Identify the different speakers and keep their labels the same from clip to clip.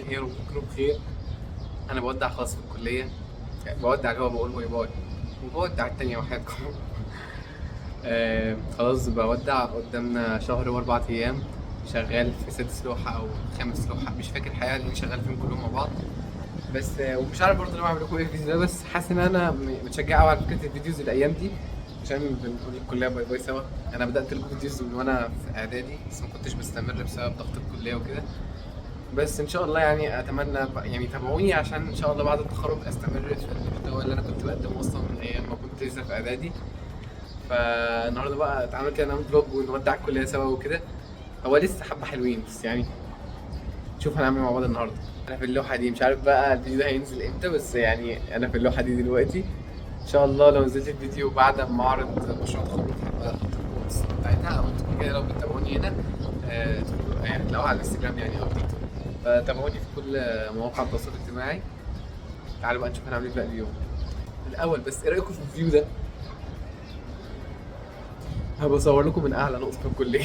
Speaker 1: خير وفكره بخير. انا بودع خلاص في الكليه، بودع اللي هو بقول باي باي، وبودع التانية وحياتكم. خلاص بودع، قدامنا شهر واربع ايام. شغال في 6 لوحة او 5 لوحة مش فاكر الحقيقه، اللي شغال فيهم كلهم مع بعض. بس ومش عارف برضه انا بعمل لكم ايه في الفيديو ده، بس حاسس ان انا متشجع قوي على فكره الفيديوز الايام دي، عشان بنقول الكليه باي باي سوا. انا بدات لكم فيديوز من وانا في اعدادي، بس ما كنتش بستمر بسبب ضغط الكليه وكده. بس ان شاء الله يعني اتمنى يعني تابعوني، عشان ان شاء الله بعد التخرج استمر في المحتوى اللي انا كنت بقدمه اصلا من ايام ما كنت لسه في اعدادي. فالنهارده بقى اتعمل كده نعمل فلوج ونودع الكليه سوا وكده. هو لسه حبه حلوين بس يعني، شوف هنعمل مع بعض النهارده. انا في اللوحه دي، مش عارف بقى الفيديو ده هينزل امتى، بس يعني انا في اللوحه دي دلوقتي. ان شاء الله لو نزلت الفيديو بعد ما اعرض مشروع التخرج هبقى احط لكم الصوره بتاعتها، او انتوا كده لو بتتابعوني هنا يعني تلاقوها على الانستجرام يعني او تيك توك. فتابعوني في كل مواقع التواصل الاجتماعي. تعالوا بقى نشوف هنعمل ايه بقى اليوم. الاول بس ايه رايكم في الفيو ده؟ هبقى اصور لكم من اعلى نقطه في الكليه.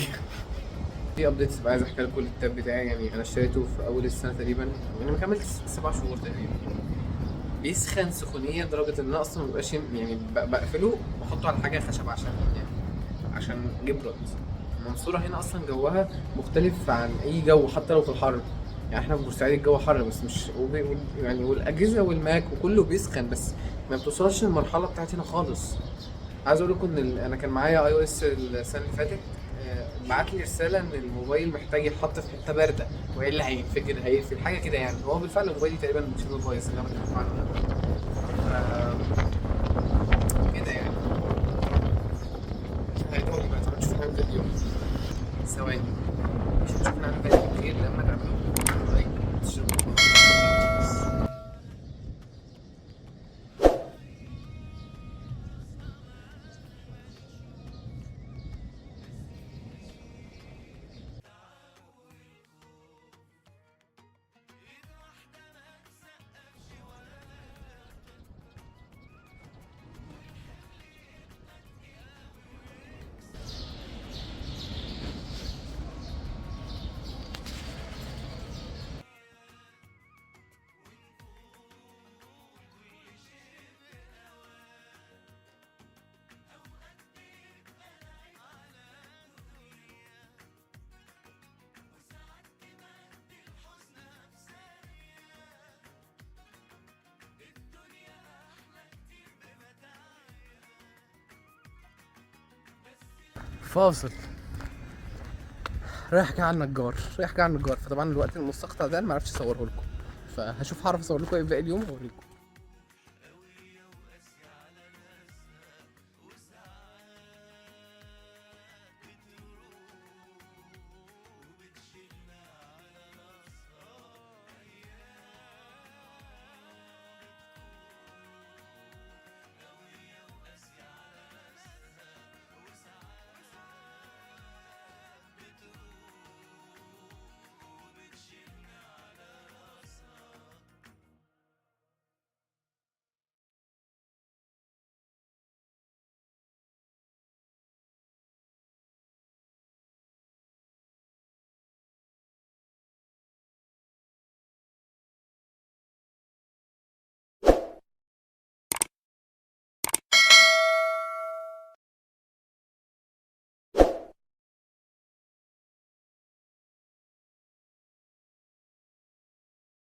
Speaker 1: في ابديتس بقى عايز احكي لكم التاب بتاعي. يعني انا اشتريته في اول السنه تقريبا، يعني ما كملتش 7 شهور تقريبا. بيسخن سخونيه لدرجه ان انا اصلا مبقاش يعني بقفله واحطه على حاجه خشب، عشان يعني عشان يبرد. المنصوره هنا اصلا جوها مختلف عن اي جو حتى لو في الحر. يعني احنا في بورسعيد الجو حر بس مش يعني والاجهزه والماك وكله بيسخن، بس ما بتوصلش للمرحله بتاعتي هنا خالص. عايز اقول لكم ان انا كان معايا اي او اس السنه اللي فاتت. بعت لي رساله ان الموبايل محتاج يتحط في حته بارده، والا هينفجر هيقفل حاجه كده. يعني هو بالفعل موبايلي تقريبا مش بايظ اللي انا بتكلم عنه. كده يعني. هيدوري بقى، تعالوا نشوف نعمل فيديو. ثواني، مش هنشوف نعمل فيديو غير لما نعمله لايك تشتركوا. فاصل، رايح جاي على النجار، رايح جاي على النجار. فطبعا الوقت المستقطع ده انا ما عرفتش اصوره لكم، فهشوف هعرف اصور لكم ايه باقي اليوم واوريكم.